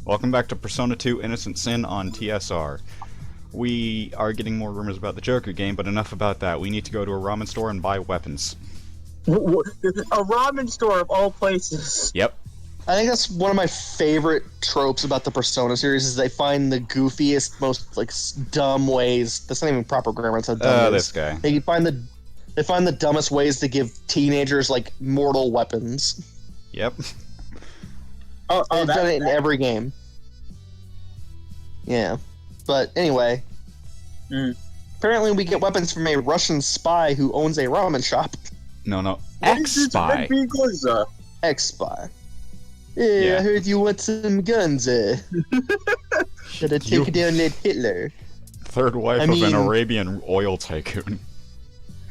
Welcome back to Persona 2 Innocent Sin on TSR. We are getting more rumors about the Joker game, but enough about that. We need to go to a ramen store and buy weapons. A ramen store of all places. Yep. I think that's one of my favorite tropes about the Persona series is they find the goofiest, most like dumb ways. That's not even proper grammar. It's how dumb it is. This guy. They find the dumbest ways to give teenagers like mortal weapons. Yep. They've done it in every game. Yeah, but anyway. Apparently, we get weapons from a Russian spy who owns a ramen shop. No. Ex-spy. Ex-spy. Yeah, I heard you want some guns. Gotta take down that Hitler. Third wife of an Arabian oil tycoon.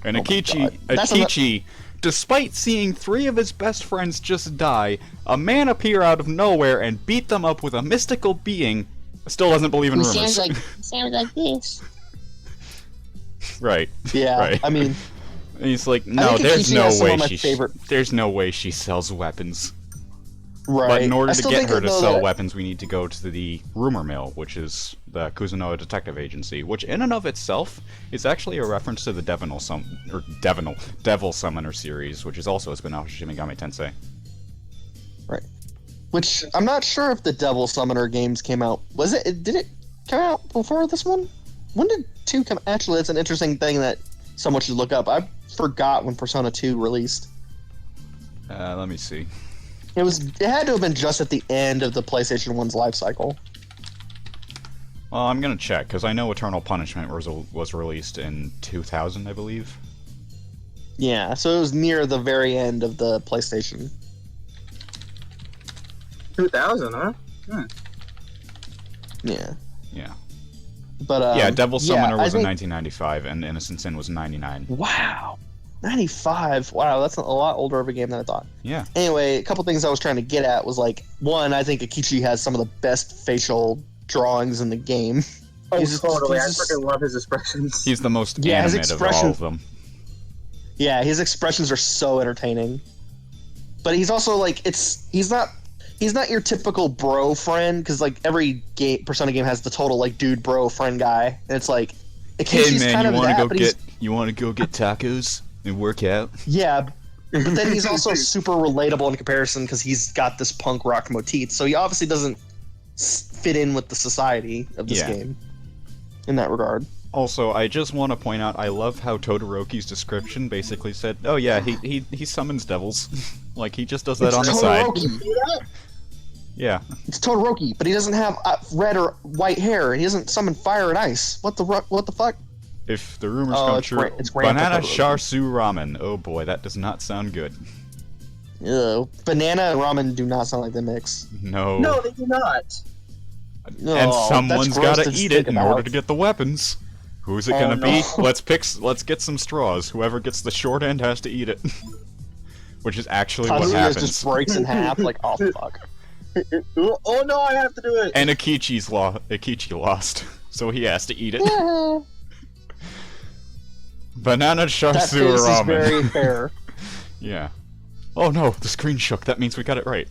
And Akechi, despite seeing 3 of his best friends just die, a man appear out of nowhere and beat them up with a mystical being, still doesn't believe in rumors. Sounds like this. Right. Yeah, right. I mean... And he's like, no, there's no way she sells weapons. Right. But in order to get her to sell weapons, we need to go to the rumor mill, which is the Kuzunoa Detective Agency, which in and of itself is actually a reference to the Devil Summoner series, which is also a spin-off of Shin Megami Tensei. Right. Which, I'm not sure if the Devil Summoner games came out. Did it come out before this one? When did 2 come? Actually, that's an interesting thing that someone should look up. I forgot when Persona 2 released. Let me see. It had to have been just at the end of the PlayStation 1's life cycle. Well, I'm gonna check, because I know Eternal Punishment was released in 2000, I believe. Yeah, so it was near the very end of the PlayStation. 2000, huh? Yeah. Yeah. But yeah, Devil Summoner was in 1995, and Innocent Sin was in 99. Wow. 95. Wow, that's a lot older of a game than I thought. Yeah. Anyway, a couple things I was trying to get at was like, one, I think Akechi has some of the best facial drawings in the game. Oh, totally. I freaking love his expressions. He's the most animate of all of them. Yeah, his expressions are so entertaining. But he's also like, he's not your typical bro friend, because like every Persona game has the total like dude bro friend guy, and it's like, hey man, you want to go get tacos and work out? Yeah, but then he's also super relatable in comparison because he's got this punk rock motif, so he obviously doesn't fit in with the society of this game in that regard. Also, I just want to point out, I love how Todoroki's description basically said, oh yeah, he summons devils. Like, he just does that on the side. Yeah. It's Todoroki, but he doesn't have red or white hair, and he doesn't summon fire and ice. What the fuck? If the rumors come true, Banana Char Siu Ramen. Oh boy, that does not sound good. Ew. Banana and ramen do not sound like they mix. No. No, they do not. No, and someone's got to eat it in order to get the weapons. Who's it gonna be? Let's get some straws. Whoever gets the short end has to eat it. Which is actually what happens. Just breaks in half. Like, oh fuck. Oh no, I have to do it. And Akechi lost, so he has to eat it. Yeah. Banana Char Siu Ramen. That is very fair. Yeah. Oh no, the screen shook. That means we got it right.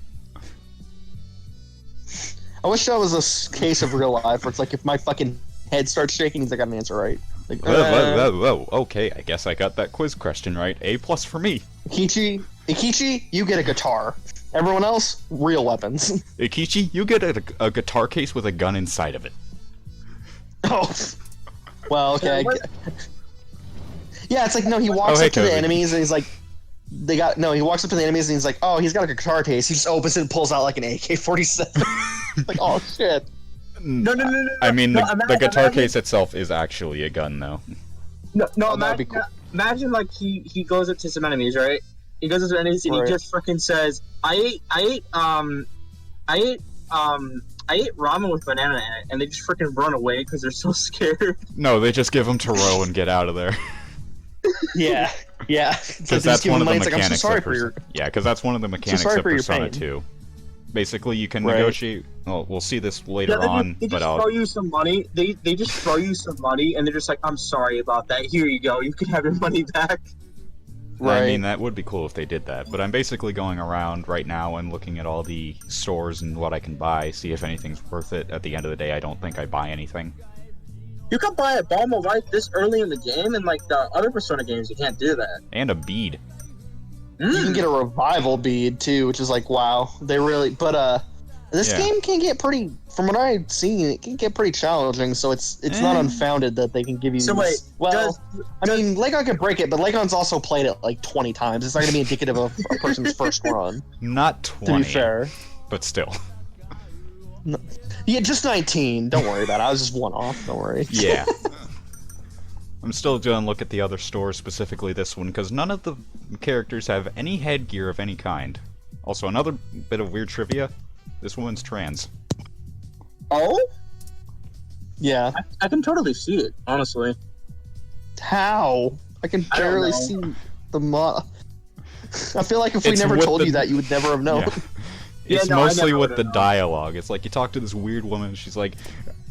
I wish that was a case of real life where it's like if my fucking head starts shaking, he's like, I got an answer right. Like, whoa. Okay, I guess I got that quiz question right. A+ for me. Akechi, you get a guitar. Everyone else, real weapons. Akechi, you get a guitar case with a gun inside of it. Oh. Well, okay. Yeah, it's like, no, he walks up to the enemies and he's like, he walks up to the enemies and he's like, oh, he's got a guitar case. He just opens it and pulls out like an AK-47. Like, oh, shit. No. I mean, the guitar case itself is actually a gun, though. No, imagine like he goes up to some enemies, right? He goes up to enemies and he just freaking says, I ate ramen with banana in it, and they just freaking run away because they're so scared. No, they just give him Taro and get out of there. Yeah. Because that's one of the mechanics. Yeah, because that's one of the mechanics of Persona 2. Basically, you can negotiate. Well, we'll see this later on. They just throw you some money. They just throw you some money, and they're just like, "I'm sorry about that. Here you go. You can have your money back." Right. I mean, that would be cool if they did that, but I'm basically going around right now and looking at all the stores and what I can buy, see if anything's worth it. At the end of the day, I don't think I buy anything. You can buy a Bomb of Life this early in the game, and like the other Persona games, you can't do that. And a bead. You can get a revival bead too, which is like, wow, they really. But this game can get pretty. From what I've seen, it can get pretty challenging. So it's not unfounded that they can give you. So wait, I mean, Legon can break it, but Legon's also played it like 20 times. It's not going to be indicative of a person's first run. Not 20. To be fair, but still. No, yeah, just 19. Don't worry about it. I was just one off. Don't worry. Yeah. I'm still going to look at the other stores, specifically this one, because none of the characters have any headgear of any kind. Also, another bit of weird trivia, this woman's trans. Oh? Yeah. I can totally see it, honestly. How? I can barely see the mod. I feel like if we never told you that, you would never have known. Yeah. It's mostly with the dialogue. It's like you talk to this weird woman, and she's like,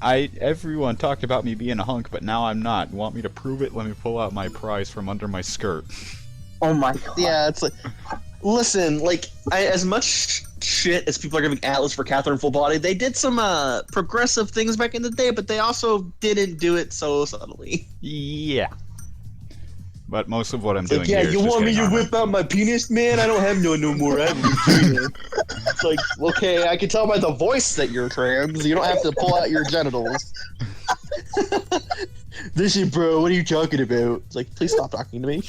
everyone talked about me being a hunk, but now I'm not. Want me to prove it? Let me pull out my prize from under my skirt. Oh my god. Yeah, it's like, listen, like, as much shit as people are giving Atlas for Catherine Full Body, they did some progressive things back in the day, but they also didn't do it so subtly. Yeah. But most of what I'm doing here is you just want me to armor. whip out my penis, man? I don't have no more. I have a vagina. It's like, okay, I can tell by the voice that you're trans. You don't have to pull out your genitals. This is, bro, what are you talking about? It's like, please stop talking to me.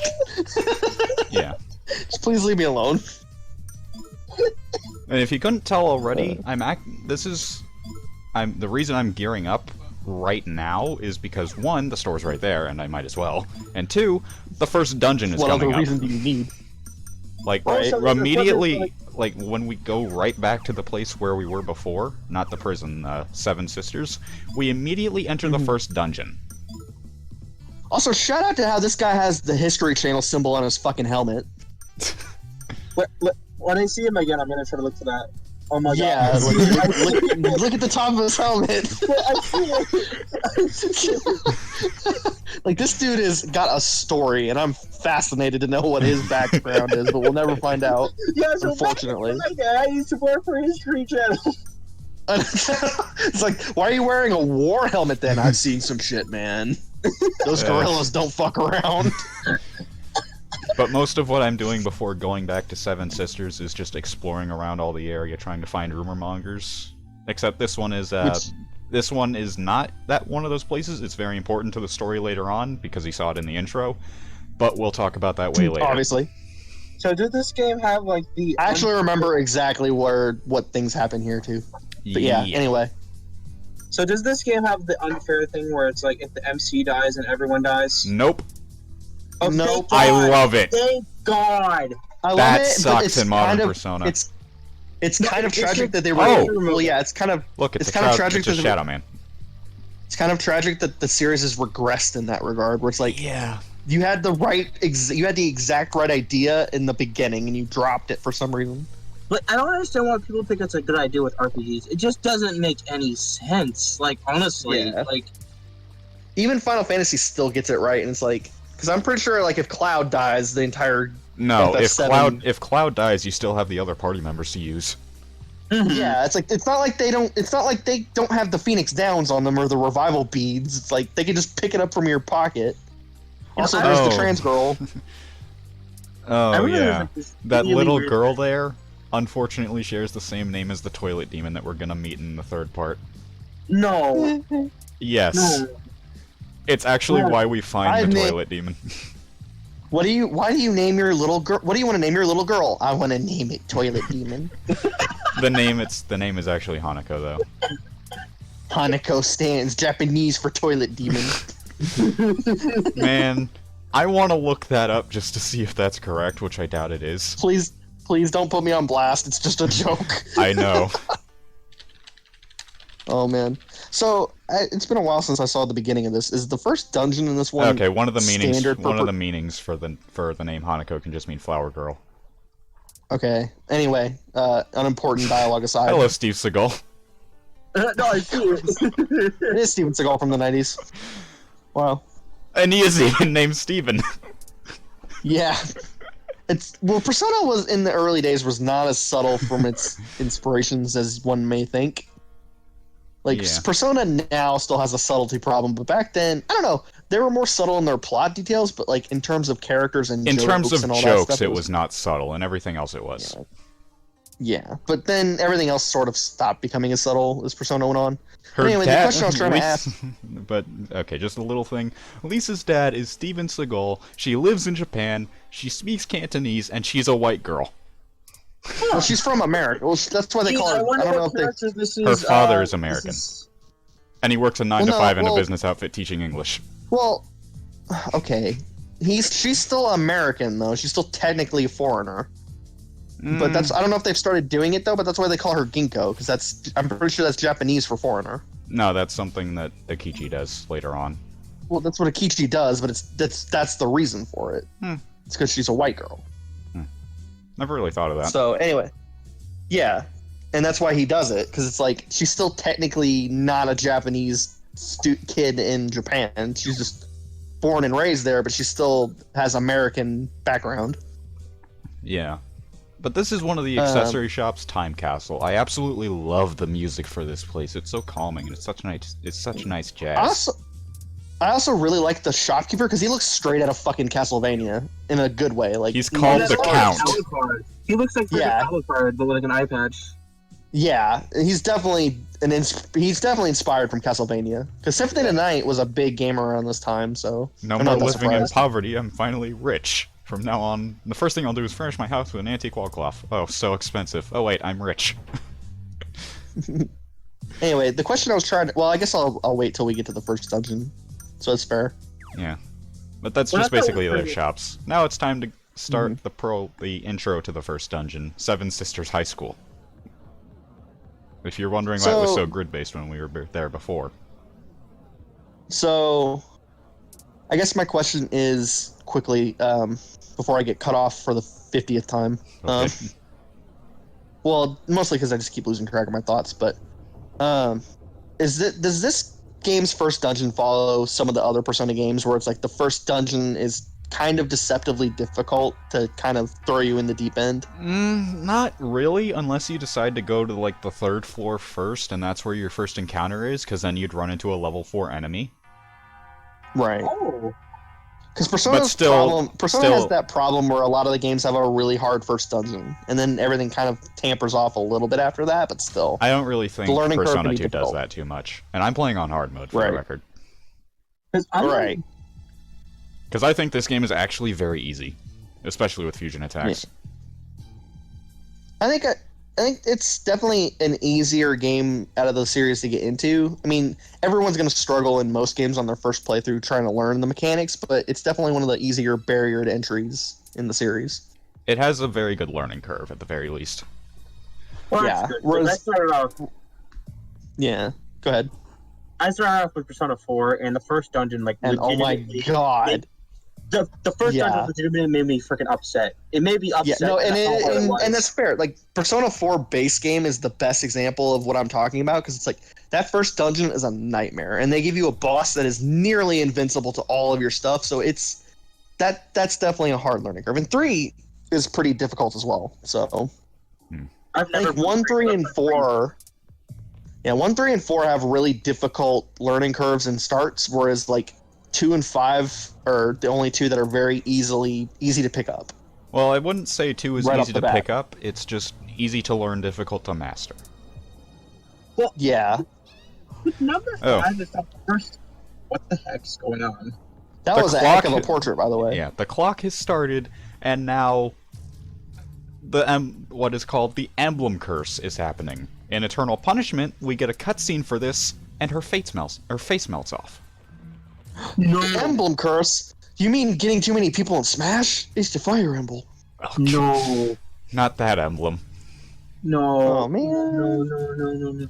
Yeah. Just please leave me alone. And if you couldn't tell already, the reason I'm gearing up right now is because, one, the store's right there, and I might as well, and two, the first dungeon is coming up. What other reason do you need? Like, immediately, like, when we go right back to the place where we were before, not the prison, Seven Sisters, we immediately enter the first dungeon. Also, shout out to how this guy has the History Channel symbol on his fucking helmet. When I see him again, I'm gonna try to look for that. Oh my god. Yeah, look at the top of his helmet. Like, this dude has got a story, and I'm fascinated to know what his background is, but we'll never find out, so unfortunately. I used to work for History Channel. It's like, why are you wearing a war helmet then? I've seen some shit, man. Those gorillas don't fuck around. But most of what I'm doing before going back to Seven Sisters is just exploring around all the area, trying to find rumor mongers. Except this one is not that one of those places. It's very important to the story later on because he saw it in the intro. But we'll talk about that way later. Obviously. So did this game have like the? I actually remember exactly what things happen here too. But yeah. Anyway. So does this game have the unfair thing where it's like if the MC dies and everyone dies? Nope. Oh, nope. I love it. Thank God. I love that it, sucks in modern Persona. It's kind of tragic that they were. Well, yeah, it's kind of. Look, it's kind of tragic that Shadow Man. It's kind of tragic that the series has regressed in that regard, where it's like, yeah, you had the exact right idea in the beginning, and you dropped it for some reason. But I don't understand why people think it's a good idea with RPGs. It just doesn't make any sense. Like, honestly, like even Final Fantasy still gets it right, and it's like, because I'm pretty sure, like, if Cloud dies, the entire if Cloud dies, you still have the other party members to use. Yeah, it's like it's not like they don't have the Phoenix Downs on them or the revival beads. It's like they can just pick it up from your pocket. Also, there's the trans girl. Oh yeah, that little girl there, unfortunately, shares the same name as the toilet demon that we're gonna meet in the third part. No. Yes. No. It's actually why we find the toilet demon. Why do you name your little girl? What do you want to name your little girl? I want to name it Toilet Demon. The name is actually Hanako though. Hanako stands Japanese for Toilet Demon. Man, I want to look that up just to see if that's correct, which I doubt it is. Please don't put me on blast. It's just a joke. I know. Oh man. So it's been a while since I saw the beginning of this. Is the first dungeon in this one? Okay, one of the meanings for the name Hanako can just mean flower girl. Okay. Anyway, unimportant dialogue aside. Hello, Steve Seagal. No, I see it. It is Steven Seagal from the 90s. Wow. And he is even named Steven. Yeah. Persona was in the early days was not as subtle from its inspirations as one may think. Like Persona now still has a subtlety problem, but back then, I don't know, they were more subtle in their plot details, but like in terms of characters and in jokes terms of and all jokes, that stuff, it was not subtle, and everything else it was. Yeah, but then everything else sort of stopped becoming as subtle as Persona went on. Her anyway, dad, the question I was trying to ask... But, okay, just a little thing. Lisa's dad is Steven Seagal. She lives in Japan. She speaks Cantonese, and she's a white girl. Well, she's from America. Well, that's why they call her... I don't know if her father is American. And he works a 9 to 5 in a business outfit teaching English. Well, okay. She's still American, though. She's still technically a foreigner. But that's... I don't know if they've started doing it, though, but that's why they call her Ginkgo, because I'm pretty sure that's Japanese for foreigner. No, that's something that Akechi does later on. Well, that's what Akechi does, but that's the reason for it. It's because she's a white girl. Never really thought of that. So, anyway. Yeah. And that's why he does it, because it's like, she's still technically not a Japanese kid in Japan. She's just born and raised there, but she still has American background. Yeah. But this is one of the accessory shops, Time Castle. I absolutely love the music for this place. It's so calming, and it's such nice jazz. I also really like the shopkeeper, because he looks straight out of fucking Castlevania in a good way. Like he's called the Count. He looks like Alucard, but with like an eye patch. Yeah, he's definitely inspired from Castlevania. Because Symphony of the Night was a big game around this time, so no more living in poverty. I'm finally rich. From now on, the first thing I'll do is furnish my house with an antique wall cloth. Oh, so expensive. Oh wait, I'm rich. Anyway, the question I was trying to... Well, I guess I'll wait till we get to the first dungeon. So it's fair. Yeah. But that's just basically their shops. Now it's time to start the intro to the first dungeon, Seven Sisters High School. If you're wondering why it was so grid-based when we were there before. So, I guess my question is, quickly, before I get cut off for the 50th time. Okay. Well, mostly because I just keep losing track of my thoughts, but does this game's first dungeon follow some of the other Persona games where it's like the first dungeon is kind of deceptively difficult to kind of throw you in the deep end? Not really, unless you decide to go to like the 3rd floor first, and that's where your first encounter is, because then you'd run into a level 4 enemy. Right. Oh. Because Persona has that problem where a lot of the games have a really hard first dungeon, and then everything kind of tampers off a little bit after that, but still. I don't really think Persona 2 does that too much. And I'm playing on hard mode, for the record. Right. Because I think this game is actually very easy, especially with fusion attacks. Yeah. I think it's definitely an easier game out of the series to get into. I mean, everyone's going to struggle in most games on their first playthrough trying to learn the mechanics, but it's definitely one of the easier barriered entries in the series. It has a very good learning curve, at the very least. Well, yeah. I started off... Yeah, go ahead. I started off with Persona 4, and the first dungeon, like... And oh my god... The first dungeon legitimately made me freaking upset. It made me upset. Yeah, no, and that's fair. Like, Persona 4 base game is the best example of what I'm talking about, because it's like, that first dungeon is a nightmare, and they give you a boss that is nearly invincible to all of your stuff, so that's definitely a hard learning curve. And 3 is pretty difficult as well, so... I think 1, 3, and 4... Yeah, 1, 3, and 4 have really difficult learning curves and starts, whereas, like, 2 and 5 are the only two that are very easy to pick up. Well, I wouldn't say 2 is easy to pick up. It's just easy to learn, difficult to master. Well, yeah. With number 5 is the first. What the heck's going on? That was a heck of a portrait, by the way. Yeah, the clock has started, and now what is called the Emblem Curse is happening. In Eternal Punishment, we get a cutscene for this, and her face melts off. No. Emblem Curse? You mean getting too many people in Smash? It's the Fire Emblem. Oh, no. Not that emblem. No. Oh, man. No.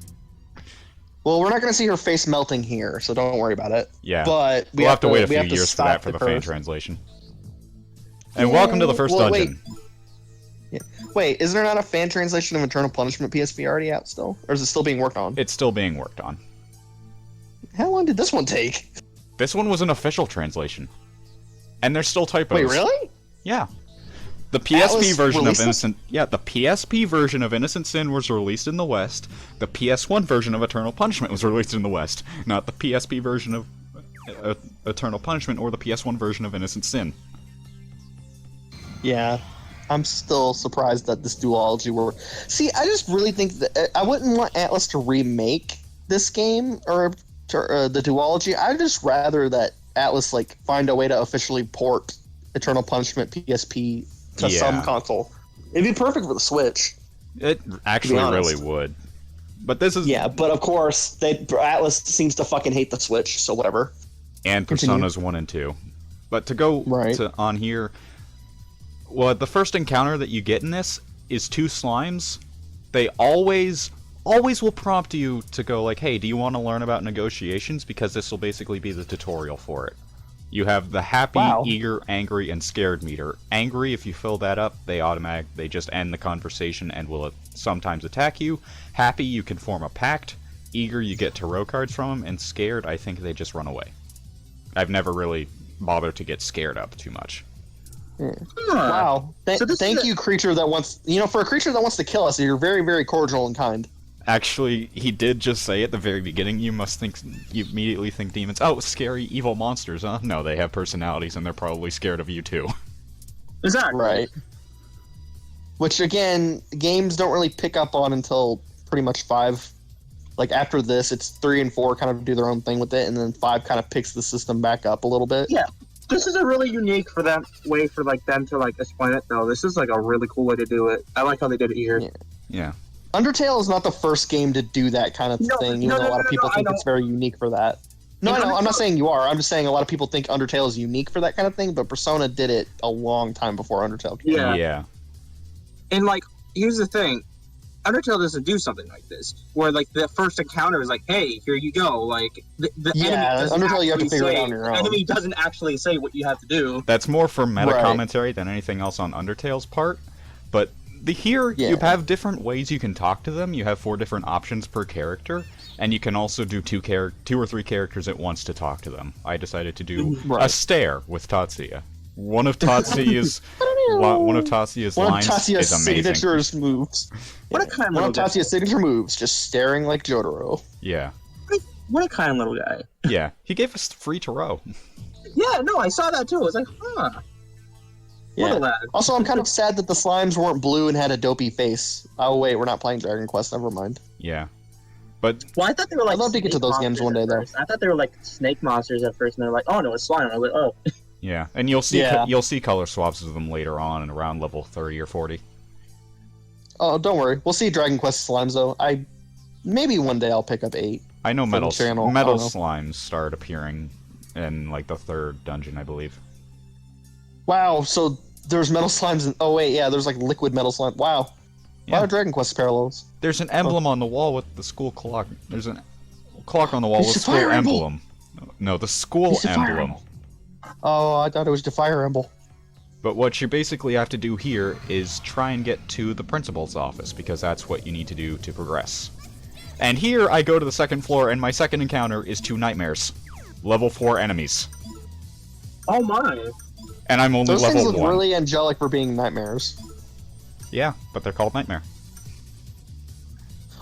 Well, we're not going to see her face melting here, so don't worry about it. Yeah. But we'll have to wait a few years for that for the fan translation. And welcome to the first dungeon. Wait, is there not a fan translation of Eternal Punishment PSP already out still? Or is it still being worked on? It's still being worked on. How long did this one take? This one was an official translation. And there's still typos. Wait, really? Yeah. The PSP version of Innocent Sin was released in the West. The PS1 version of Eternal Punishment was released in the West, not the PSP version of Eternal Punishment or the PS1 version of Innocent Sin. Yeah, I'm still surprised that this duology worked. See, I just really think that I wouldn't want Atlas to remake this game or the duology. I'd just rather that Atlas find a way to officially port Eternal Punishment PSP to some console. It'd be perfect for the Switch. It actually really would. But this is but of course Atlas seems to fucking hate the Switch, so whatever. And Personas 1 and 2. But to go on here, well, the first encounter that you get in this is 2 slimes. They always will prompt you to go hey, do you want to learn about negotiations? Because this will basically be the tutorial for it. You have the happy, eager, angry, and scared meter. Angry, if you fill that up, they just end the conversation and will sometimes attack you. Happy, you can form a pact. Eager, you get tarot cards from them. And scared, I think they just run away. I've never really bothered to get scared up too much. Wow. Thank you, creature that wants... for a creature that wants to kill us, you're very, very cordial and kind. Actually, he did just say at the very beginning, you immediately think demons. Oh, scary, evil monsters, huh? No, they have personalities, and they're probably scared of you, too. Exactly. Right. Which, again, games don't really pick up on until pretty much 5. After this, it's 3 and 4 kind of do their own thing with it, and then 5 kind of picks the system back up a little bit. Yeah. This is a really unique way for them to explain it, though. This is a really cool way to do it. I like how they did it here. Yeah. Undertale is not the first game to do that kind of thing, even though a lot of people think it's very unique for that. No, I'm not saying you are. I'm just saying a lot of people think Undertale is unique for that kind of thing, but Persona did it a long time before Undertale came out. Yeah. And, here's the thing. Undertale doesn't do something like this, where, the first encounter is hey, here you go. The enemy Undertale you have to figure it out on your own. The enemy doesn't actually say what you have to do. That's more for meta commentary than anything else on Undertale's part, but... you have different ways you can talk to them. You have 4 different options per character, and you can also do 2 or 3 characters at once to talk to them. I decided to do a stare with Tatsuya. One of Tatsuya's lines is amazing. Signature moves. One of Tatsuya's signature moves, just staring like Jotaro. Yeah. What a kind little guy. Yeah, he gave us free tarot. Yeah, no, I saw that too. I was like, huh. Yeah. Also, I'm kind of sad that the slimes weren't blue and had a dopey face. Oh wait, we're not playing Dragon Quest. Never mind. Yeah, but I thought they were I'd love to get to those games one day, though. I thought they were snake monsters at first, and they're like, oh no, it's slime. I was like, oh. Yeah, and you'll see color swaps of them later on, and around level 30 or 40. Oh, don't worry. We'll see Dragon Quest slimes though. Maybe one day I'll pick up 8. I know metal slimes start appeering in the 3rd dungeon, I believe. Wow, so there's metal slimes and there's liquid metal slime. Wow. A lot of Dragon Quest parallels. There's an emblem on the wall with the school clock. There's a clock on the wall with the school emblem. No, the school emblem. Oh, I thought it was the fire emblem. But what you basically have to do here is try and get to the principal's office, because that's what you need to do to progress. And here I go to the 2nd floor, and my second encounter is 2 nightmares. Level 4 enemies. Oh my. And I'm only level 1. Those things look really angelic for being nightmares. Yeah, but they're called Nightmare.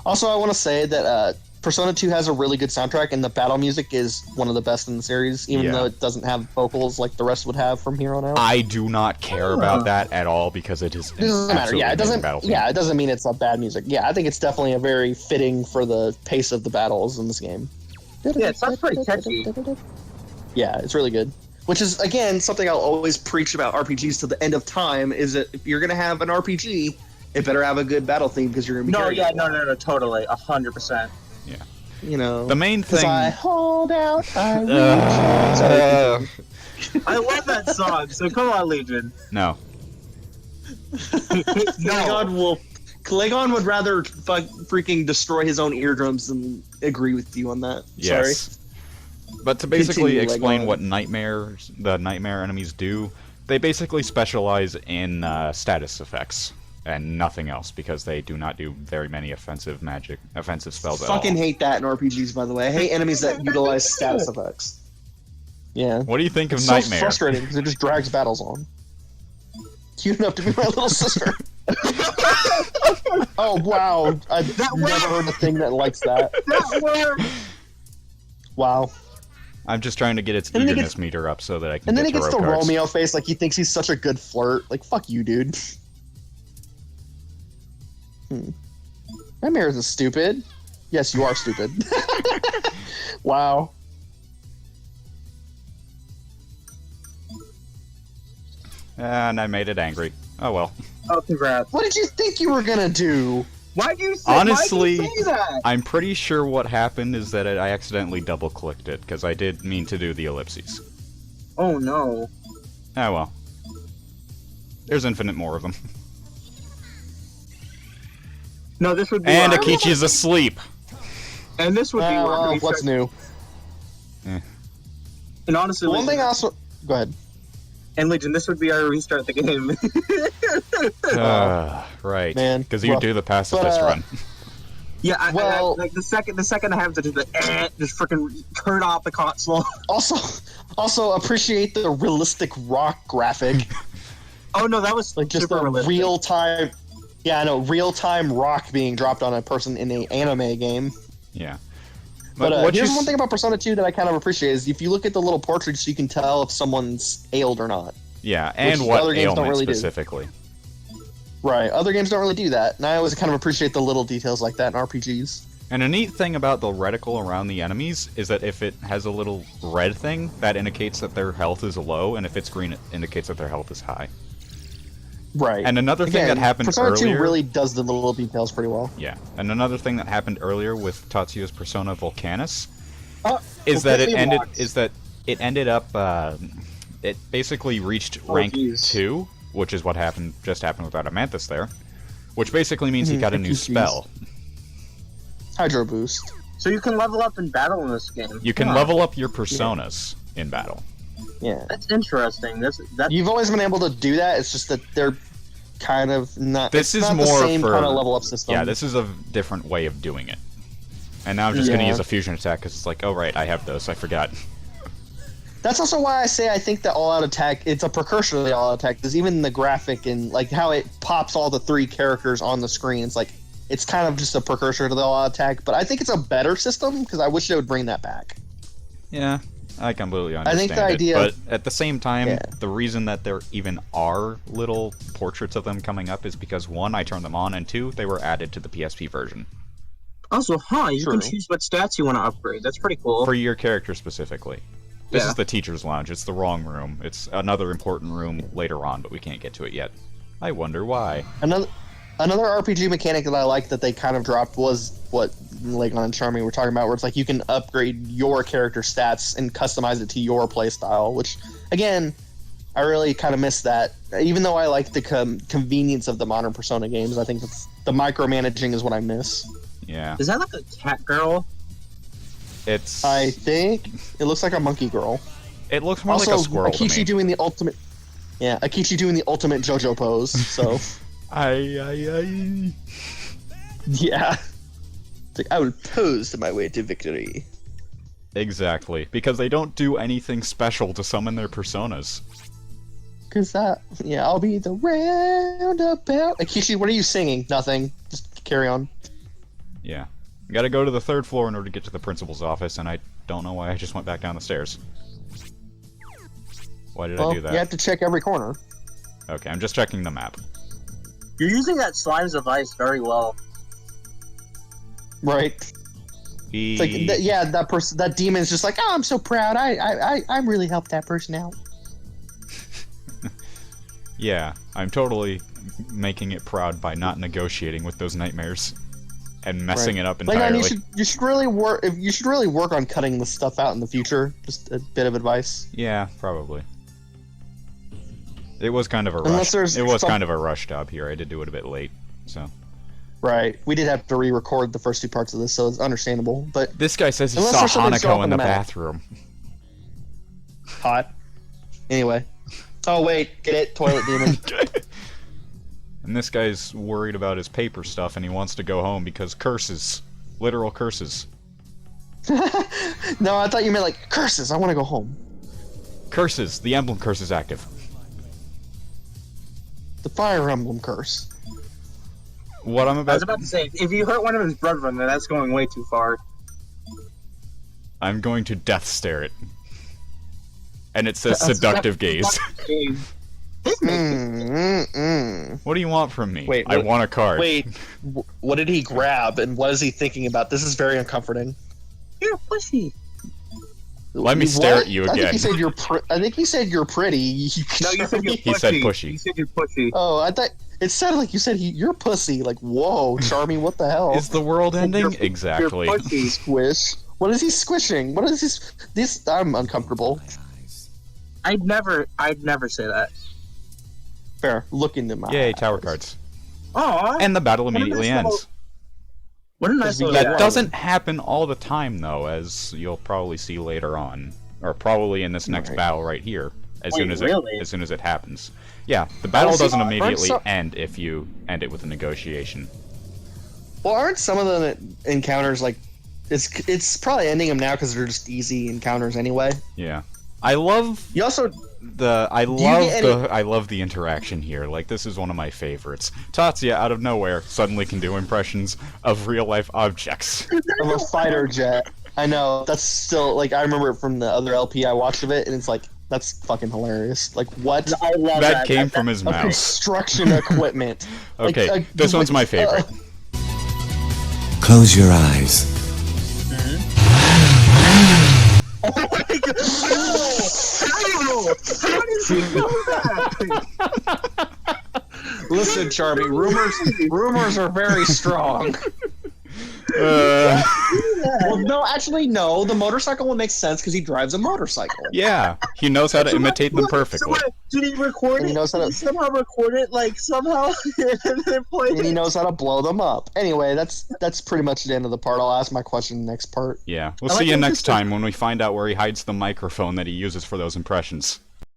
Also, I want to say that Persona 2 has a really good soundtrack, and the battle music is one of the best in the series, even though it doesn't have vocals like the rest would have from here on out. I do not care about that at all, because it is. It doesn't matter. Yeah, it doesn't. Yeah, it doesn't mean it's a bad music. Yeah, I think it's definitely a very fitting for the pace of the battles in this game. Yeah, it sounds pretty catchy. Yeah, it's really good. Which is, again, something I'll always preach about RPGs to the end of time, is that if you're going to have an RPG, it better have a good battle theme, because you're going to be No, totally. 100%. Yeah. The main thing... I hold out, I I love that song, so come on, Legion. No. Klingon would rather freaking destroy his own eardrums than agree with you on that. Yes. Sorry. But to basically explain what the nightmare enemies do, they basically specialize in status effects and nothing else, because they do not do very many offensive spells at all. Fucking hate that in RPGs, by the way. I hate enemies that utilize status effects. Yeah. What do you think of it's Nightmare? So frustrating, because it just drags battles on. cute enough to be my little sister. Oh wow! I've never heard a thing that likes that. That worked. Wow. I'm just trying to get its eagerness meter up so that I can. And then get he gets the cards. Romeo face, like he thinks he's such a good flirt. Like fuck you, dude. Nightmare isn't stupid. Yes, you are stupid. Wow. And I made it angry. Oh well. Oh, congrats. What did you think you were gonna do? Why'd you say, Honestly, why'd you say that? I'm pretty sure what happened is that I accidentally double-clicked it, because I did mean to do the ellipses. Oh no. Ah well. There's infinite more of them. No, this would be. And Akichi's asleep! And this would be. Well, what's new? And honestly, One thing I also. Go ahead. And Legion, this would be our restart the game. Right. Man, because you do the pacifist run. Yeah, I like the second I have to do the just freaking turn off the console. Also appreciate the realistic rock graphic. Oh no, that was like just super the realistic. real time. Yeah, I know, real time rock being dropped on a person in an anime game. Yeah. But here's one thing about Persona 2 that I kind of appreciate is if you look at the little portraits, you can tell if someone's ailed or not. Yeah, and Which what other games don't ailment really specifically. Right, other games don't really do that, and I always kind of appreciate the little details like that in RPGs. And a neat thing about the reticle around the enemies is that if it has a little red thing, that indicates that their health is low, and if it's green, it indicates that their health is high. Right. And another thing that happened Persona earlier... 2 really does the little details pretty well. Yeah, and another thing that happened earlier with Tatsuya's Persona Volcanus is that it ended up it basically reached rank 2, which is what just happened with Adamanthus there, which basically means he got a new spell. Hydro Boost. So you can level up in battle in this game. You can level up your personas in battle. Yeah. That's interesting. You've always been able to do that, it's just that they're kind of not this is not more the same for kind of level up system. Yeah, this is a different way of doing it. And now I'm just gonna use a fusion attack because it's like, oh right, I have those, I forgot. That's also why I say I think the all-out attack, it's a precursor to the all-out attack, because even the graphic and like how it pops all the 3 characters on the screen, it's like, it's kind of just a precursor to the all-out attack, but I think it's a better system, because I wish they would bring that back. Yeah, I completely understand I think the idea, but at the same time, the reason that there even are little portraits of them coming up is because 1, I turned them on, and 2, they were added to the PSP version. Also, you can choose what stats you want to upgrade. That's pretty cool. For your character specifically. This is the teacher's lounge. It's the wrong room. It's another important room later on, but we can't get to it yet. I wonder why. Another RPG mechanic that I like that they kind of dropped was what Legon and Charmy were talking about, where it's like you can upgrade your character stats and customize it to your playstyle, which, again, I really kind of miss that. Even though I like the convenience of the modern Persona games, I think the micromanaging is what I miss. Yeah. Is that like a cat girl? I think it looks like a monkey girl. It looks more like a squirrel Akichi to me. doing the ultimate. Yeah, Akichi doing the ultimate JoJo pose. So. I. Yeah. It's like, I will pose to my way to victory. Exactly, because they don't do anything special to summon their personas. I'll be the roundabout. Akichi, what are you singing? Nothing. Just carry on. Yeah. Gotta go to the 3rd floor in order to get to the principal's office, and I don't know why I just went back down the stairs. Why did I do that? You have to check every corner. Okay, I'm just checking the map. You're using that slime's device very well. Right. It's like, that demon's just like, oh, I'm so proud. I really helped that person out. Yeah, I'm totally making it proud by not negotiating with those nightmares. And messing it up entirely. Like, you should really work on cutting this stuff out in the future. Just a bit of advice. Yeah, probably. It was kind of a rush. It was kind of a rush job here. I did do it a bit late, so. Right. We did have to re-record the first 2 parts of this, so it's understandable. But this guy says he saw Hanako in the bathroom. Hot. Anyway. Oh wait, get it, toilet demon. And this guy's worried about his paper stuff, and he wants to go home because curses. Literal curses. No, I thought you meant like, curses, I want to go home. Curses. The emblem curse is active. The Fire Emblem curse. What I'm I was about to say, if you hurt one of his brethren, then that's going way too far. I'm going to death stare it. And it says seductive gaze. What do you want from me? Wait, I want a card. Wait, what did he grab, and what is he thinking about? This is very uncomforting. You're a pussy. Let me stare at you again. I think he said you're. I think he said you're pretty. No, you said you're pushy. He said pushy. You said you're pushy. Oh, I thought it sounded like you said you're pussy. Like, whoa, Charmy, what the hell? Is the world ending? Exactly. You're pussy. Squish. What is he squishing? What is this? I'm uncomfortable. I'd never say that. Fair. Look into my Yay, eyes. tower cards. Aww. And the battle immediately ends. What a nice little That doesn't happen all the time, though, as you'll probably see later on, or probably in this next battle right here. As soon as it happens. Yeah, the battle doesn't immediately end if you end it with a negotiation. Well, aren't some of the encounters like it's probably ending them now because they're just easy encounters anyway. Yeah, I love. You also. I love the interaction here. Like, this is one of my favorites. Tatsuya, out of nowhere, suddenly can do impressions of real-life objects. Of a fighter jet. I know. That's still, like, I remember it from the other LP I watched of it, and it's like, that's fucking hilarious. Like, what? I love that came from his mouth. Construction equipment. Okay, this one's my favorite. Close your eyes. Oh my god! How did you know that? Listen, Charmy, rumors are very strong. Well, no, actually, no. The motorcycle one makes sense because he drives a motorcycle. Yeah, he knows how to imitate them perfectly. So did he record it? He knows how to somehow record it, like somehow, and then play it. And he knows how to blow them up. Anyway, that's pretty much the end of the part. I'll ask my question in the next part. Yeah, we'll see you next time when we find out where he hides the microphone that he uses for those impressions.